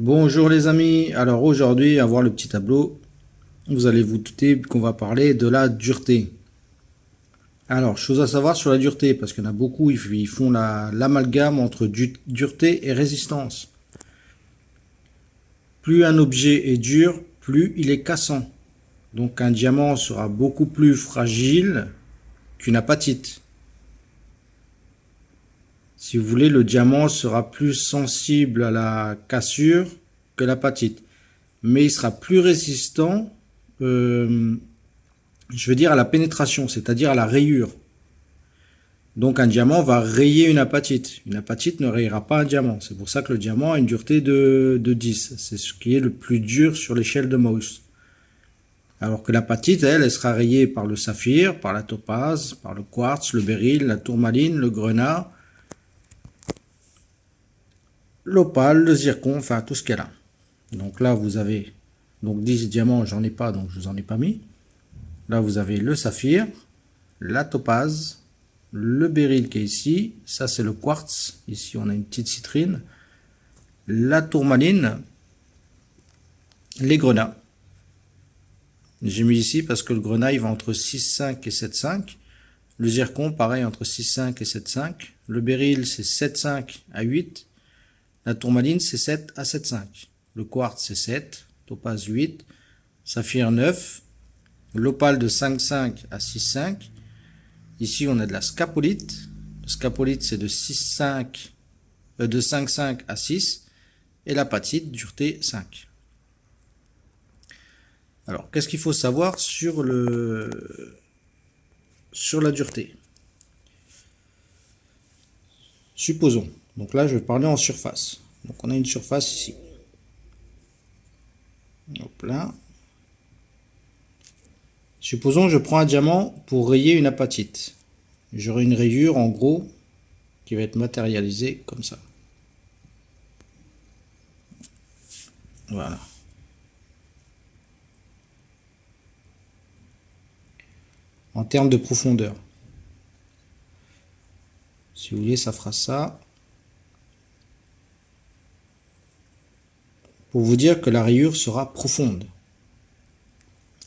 Bonjour les amis, alors aujourd'hui, à voir le petit tableau, vous allez vous douter qu'on va parler de la dureté. Alors, chose à savoir sur la dureté, parce qu'il y en a beaucoup, ils font l'amalgame entre dureté et résistance. Plus un objet est dur, plus il est cassant. Donc un diamant sera beaucoup plus fragile qu'une apatite. Si vous voulez, le diamant sera plus sensible à la cassure que l'apatite. Mais il sera plus résistant, je veux dire, à la pénétration, c'est-à-dire à la rayure. Donc un diamant va rayer une apatite. Une apatite ne rayera pas un diamant. C'est pour ça que le diamant a une dureté de 10. C'est ce qui est le plus dur sur l'échelle de Mohs. Alors que l'apatite, elle sera rayée par le saphir, par la topaze, par le quartz, le béryl, la tourmaline, le grenat, l'opale, le zircon, enfin tout ce qu'elle a. Donc là, vous avez donc 10 diamants, j'en ai pas, donc je vous en ai pas mis. Là, vous avez le saphir, la topaze, le béryl qui est ici. Ça, c'est le quartz. Ici, on a une petite citrine. La tourmaline, les grenats. J'ai mis ici parce que le grenat, il va entre 6,5 et 7,5. Le zircon, pareil, entre 6,5 et 7,5. Le béryl, c'est 7,5 à 8. La tourmaline, c'est 7 à 7,5. Le quartz, c'est 7. Topaze, 8. Saphir, 9. L'opale de 5,5 à 6,5. Ici, on a de la scapolite. Le scapolite, c'est de 5,5 à 6. Et l'apatite, dureté 5. Alors, qu'est-ce qu'il faut savoir sur la dureté? Supposons. Donc là, je vais parler en surface. Donc, on a une surface ici. Hop là. Supposons je prends un diamant pour rayer une apatite. J'aurai une rayure en gros qui va être matérialisée comme ça. Voilà. En termes de profondeur. Si vous voulez, ça fera ça. Pour vous dire que la rayure sera profonde.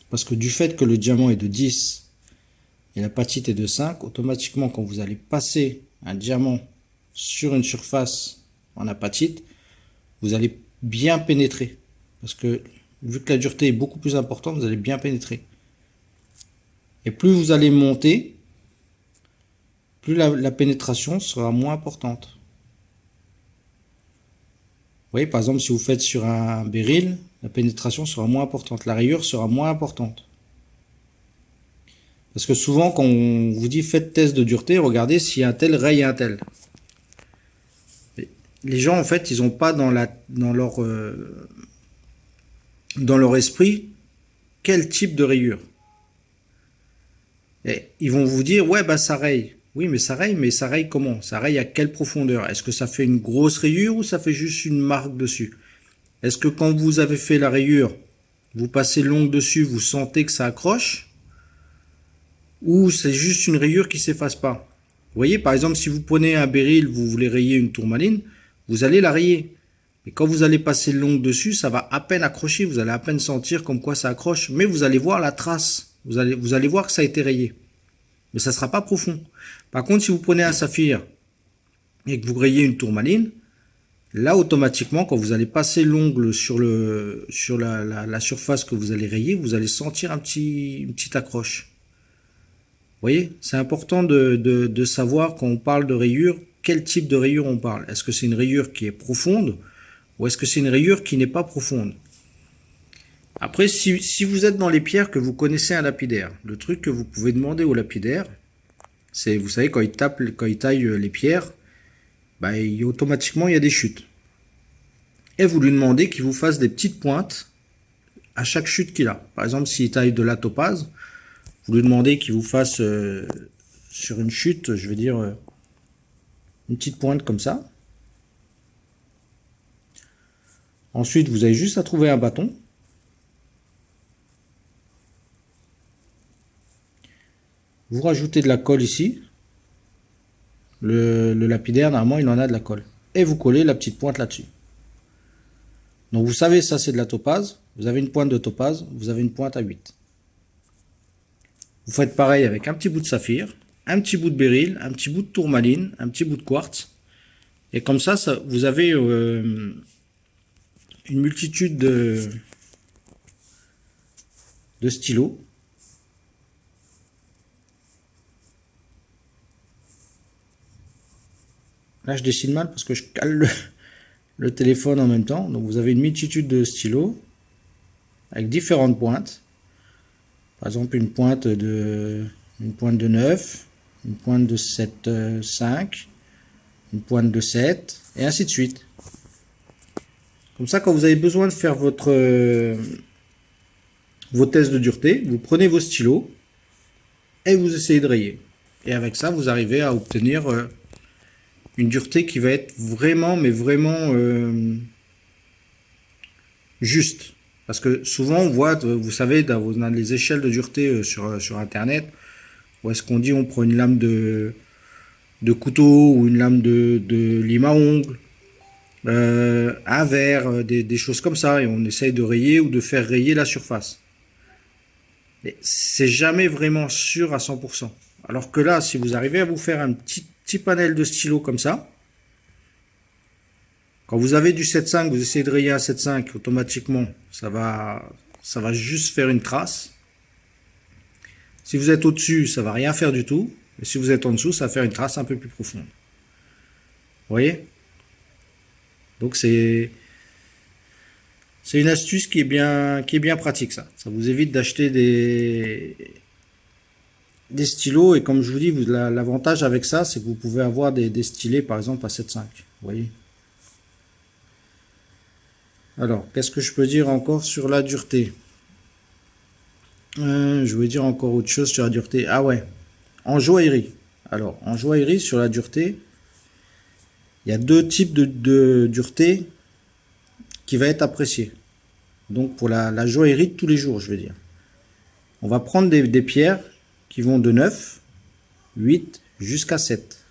Parce que du fait que le diamant est de 10 et l'apatite est de 5, automatiquement quand vous allez passer un diamant sur une surface en apatite, vous allez bien pénétrer. Parce que vu que la dureté est beaucoup plus importante, vous allez bien pénétrer. Et plus vous allez monter, plus la pénétration sera moins importante. Vous voyez, par exemple, si vous faites sur un béryl, la pénétration sera moins importante, la rayure sera moins importante. Parce que souvent, quand on vous dit faites test de dureté, regardez si un tel raye un tel. Les gens, en fait, ils n'ont pas dans leur esprit quel type de rayure. Et ils vont vous dire, ouais, bah ça raye. Oui, mais ça raye comment? Ça raye à quelle profondeur? Est-ce que ça fait une grosse rayure ou ça fait juste une marque dessus? Est-ce que quand vous avez fait la rayure, vous passez l'ongle dessus, vous sentez que ça accroche? Ou c'est juste une rayure qui s'efface pas? Vous voyez, par exemple, si vous prenez un béryl, vous voulez rayer une tourmaline, vous allez la rayer. Et quand vous allez passer l'ongle dessus, ça va à peine accrocher, vous allez à peine sentir comme quoi ça accroche, mais vous allez voir la trace. Vous allez voir que ça a été rayé. Mais ça ne sera pas profond. Par contre, si vous prenez un saphir et que vous rayez une tourmaline, là, automatiquement, quand vous allez passer l'ongle sur la surface que vous allez rayer, vous allez sentir une petite accroche. Vous voyez, c'est important de savoir quand on parle de rayure, quel type de rayure on parle. Est-ce que c'est une rayure qui est profonde ou est-ce que c'est une rayure qui n'est pas profonde? Après, si vous êtes dans les pierres que vous connaissez un lapidaire, le truc que vous pouvez demander au lapidaire, c'est, vous savez, quand il taille les pierres, bah, automatiquement, il y a des chutes. Et vous lui demandez qu'il vous fasse des petites pointes à chaque chute qu'il a. Par exemple, s'il taille de la topaze, vous lui demandez qu'il vous fasse sur une chute, je veux dire, une petite pointe comme ça. Ensuite, vous avez juste à trouver un bâton. Vous rajoutez de la colle ici. Le lapidaire, normalement, il en a de la colle. Et vous collez la petite pointe là-dessus. Donc vous savez, ça c'est de la topaze. Vous avez une pointe de topaze, vous avez une pointe à 8. Vous faites pareil avec un petit bout de saphir, un petit bout de béryl, un petit bout de tourmaline, un petit bout de quartz. Et comme ça, vous avez une multitude de stylos. Là, je dessine mal parce que je cale le téléphone en même temps. Donc, vous avez une multitude de stylos avec différentes pointes. Par exemple, une pointe de 9, une pointe de 7, 5, une pointe de 7, et ainsi de suite. Comme ça, quand vous avez besoin de faire vos tests de dureté, vous prenez vos stylos et vous essayez de rayer. Et avec ça, vous arrivez à obtenir une dureté qui va être vraiment, mais vraiment juste. Parce que souvent, on voit, vous savez, dans les échelles de dureté sur Internet, où est-ce qu'on dit on prend une lame de couteau ou une lame de lime à ongles, un verre, des choses comme ça, et on essaye de rayer ou de faire rayer la surface. Mais c'est jamais vraiment sûr à 100%. Alors que là, si vous arrivez à vous faire un petit panel de stylo comme ça, quand vous avez du 7,5, vous essayez de rayer à 7,5, automatiquement, ça va juste faire une trace. Si vous êtes au-dessus, ça va rien faire du tout. Et si vous êtes en dessous, ça va faire une trace un peu plus profonde. Vous voyez? Donc c'est une astuce qui est bien pratique, ça. Ça vous évite d'acheter des stylos. Et comme je vous dis, l'avantage avec ça, c'est que vous pouvez avoir des stylés, par exemple, à 7,5. Vous voyez? Alors, qu'est-ce que je peux dire encore sur la dureté? Je voulais dire encore autre chose sur la dureté. Ah ouais, en joaillerie. Alors, en joaillerie, sur la dureté, il y a deux types de dureté qui va être apprécié. Donc, pour la joaillerie de tous les jours, je veux dire. On va prendre des pierres qui vont de 9, 8 jusqu'à 7.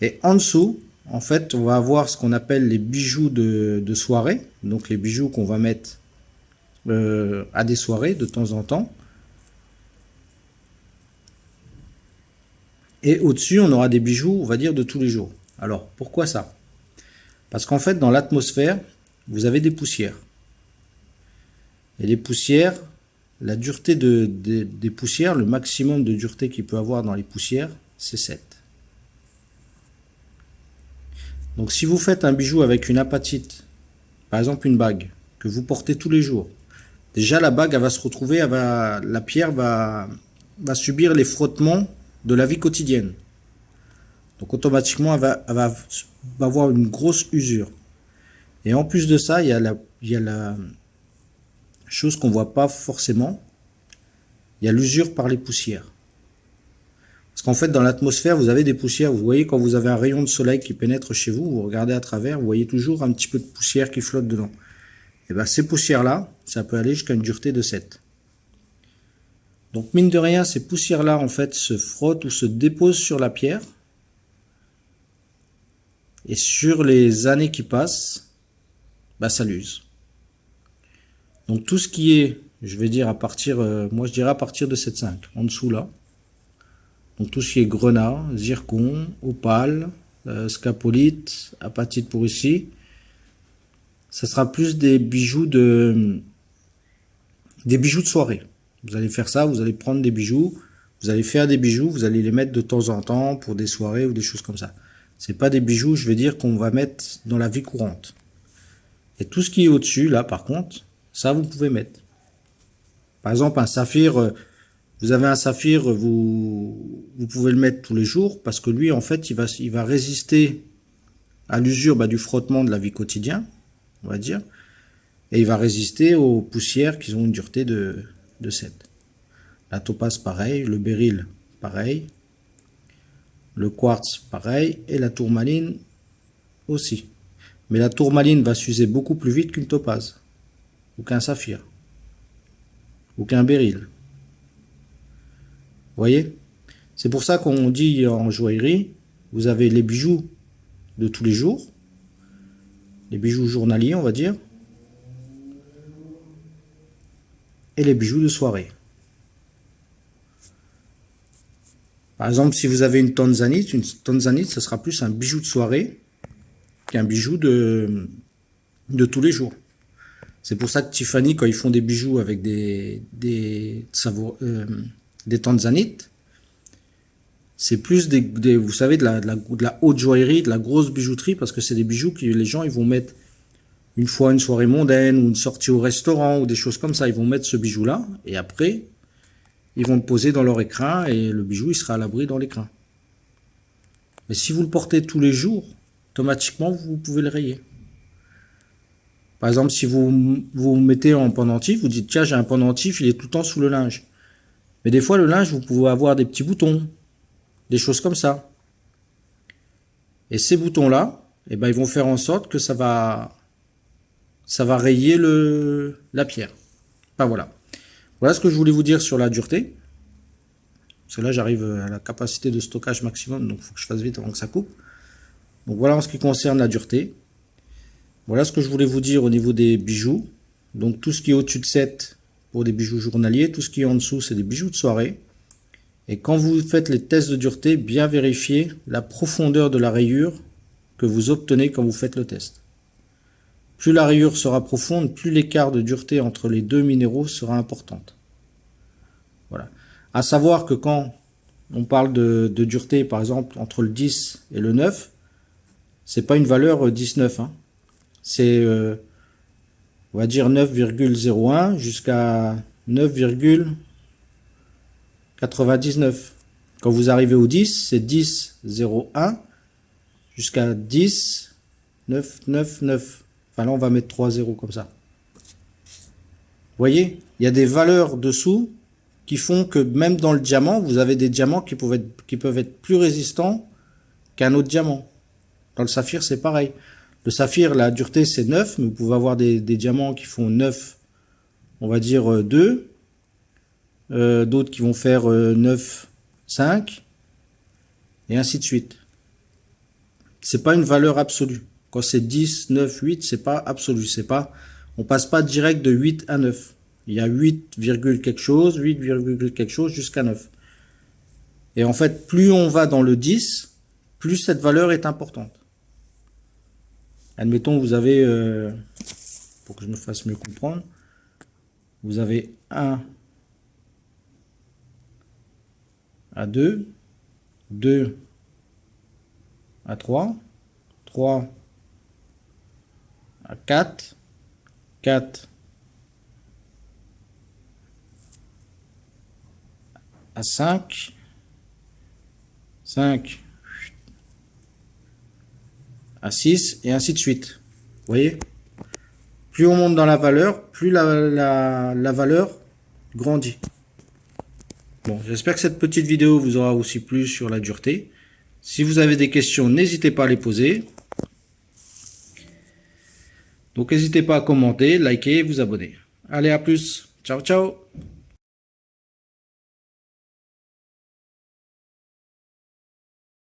Et en dessous, en fait, on va avoir ce qu'on appelle les bijoux de soirée. Donc, les bijoux qu'on va mettre à des soirées de temps en temps. Et au-dessus, on aura des bijoux, on va dire, de tous les jours. Alors, pourquoi ça? Parce qu'en fait, dans l'atmosphère, vous avez des poussières. Et les poussières, la dureté des poussières, le maximum de dureté qu'il peut avoir dans les poussières, c'est 7. Donc, si vous faites un bijou avec une apatite, par exemple une bague, que vous portez tous les jours, déjà la bague, elle va se retrouver, la pierre va subir les frottements de la vie quotidienne. Donc automatiquement, elle va avoir une grosse usure. Et en plus de ça, il y a la chose qu'on voit pas forcément. Il y a l'usure par les poussières. Parce qu'en fait, dans l'atmosphère, vous avez des poussières. Vous voyez, quand vous avez un rayon de soleil qui pénètre chez vous, vous regardez à travers, vous voyez toujours un petit peu de poussière qui flotte dedans. Et bien, ces poussières-là, ça peut aller jusqu'à une dureté de 7. Donc, mine de rien, ces poussières-là, en fait, se frottent ou se déposent sur la pierre. Et sur les années qui passent, bah, ça l'use. Donc, tout ce qui est, je vais dire à partir, moi je dirais à partir de 7,5, en dessous là. Donc, tout ce qui est grenat, zircon, opale, scapolite, apatite pour ici. Ça sera plus des bijoux de soirée. Vous allez faire ça, vous allez prendre des bijoux, vous allez faire des bijoux, vous allez les mettre de temps en temps pour des soirées ou des choses comme ça. C'est pas des bijoux, je veux dire, qu'on va mettre dans la vie courante. Et tout ce qui est au-dessus, là, par contre, ça, vous pouvez mettre. Par exemple, un saphir, vous avez un saphir, vous pouvez le mettre tous les jours, parce que lui, en fait, il va résister à l'usure du frottement de la vie quotidienne, on va dire, et il va résister aux poussières qui ont une dureté de 7. La topaze, pareil, le béryl, pareil, le quartz, pareil, et la tourmaline aussi. Mais la tourmaline va s'user beaucoup plus vite qu'une topaze, ou qu'un saphir, ou qu'un béryl. Vous voyez? C'est pour ça qu'on dit en joaillerie, vous avez les bijoux de tous les jours, les bijoux journaliers, on va dire, et les bijoux de soirée. Par exemple, si vous avez une tanzanite, ce sera plus un bijou de soirée qu'un bijou de tous les jours. C'est pour ça que Tiffany, quand ils font des bijoux avec des tanzanites, c'est plus vous savez, de la haute joaillerie, de la grosse bijouterie, parce que c'est des bijoux que les gens ils vont mettre une fois une soirée mondaine, ou une sortie au restaurant, ou des choses comme ça. Ils vont mettre ce bijou-là, et après, ils vont le poser dans leur écrin, et le bijou il sera à l'abri dans l'écrin. Mais si vous le portez tous les jours, automatiquement, vous pouvez le rayer. Par exemple, si vous mettez en pendentif, vous dites, tiens, j'ai un pendentif, il est tout le temps sous le linge. Mais des fois, le linge, vous pouvez avoir des petits boutons, des choses comme ça. Et ces boutons-là, eh ben, ils vont faire en sorte que ça va rayer la pierre. Enfin, voilà. Voilà ce que je voulais vous dire sur la dureté. Parce que là, j'arrive à la capacité de stockage maximum, donc il faut que je fasse vite avant que ça coupe. Donc voilà en ce qui concerne la dureté. Voilà ce que je voulais vous dire au niveau des bijoux. Donc tout ce qui est au-dessus de 7 pour des bijoux journaliers, tout ce qui est en dessous, c'est des bijoux de soirée. Et quand vous faites les tests de dureté, bien vérifier la profondeur de la rayure que vous obtenez quand vous faites le test. Plus la rayure sera profonde, plus l'écart de dureté entre les deux minéraux sera importante. Voilà. À savoir que quand on parle de dureté, par exemple, entre le 10 et le 9, c'est pas une valeur 19, hein. C'est, on va dire 9,01 jusqu'à 9,99. Quand vous arrivez au 10, c'est 10,01 jusqu'à 10,999. Enfin là, on va mettre 3 zéros comme ça. Vous voyez, il y a des valeurs dessous qui font que même dans le diamant, vous avez des diamants qui peuvent être plus résistants qu'un autre diamant. Dans le saphir, c'est pareil. Le saphir, la dureté, c'est 9, mais vous pouvez avoir des diamants qui font 9, on va dire 2. D'autres qui vont faire 9, 5, et ainsi de suite. C'est pas une valeur absolue. Quand c'est 10, 9, 8, c'est pas absolu. On passe pas direct de 8 à 9. Il y a 8, quelque chose, 8, quelque chose jusqu'à 9. Et en fait, plus on va dans le 10, plus cette valeur est importante. Admettons, vous avez, pour que je me fasse mieux comprendre, vous avez 1 à 2, 2 à 3, 3 à 4, 4 à 5, 5 à 6, et ainsi de suite. Vous voyez? Plus on monte dans la valeur, plus la valeur grandit. Bon, j'espère que cette petite vidéo vous aura aussi plu sur la dureté. Si vous avez des questions, n'hésitez pas à les poser. Donc n'hésitez pas à commenter, liker et vous abonner. Allez, à plus. Ciao, ciao.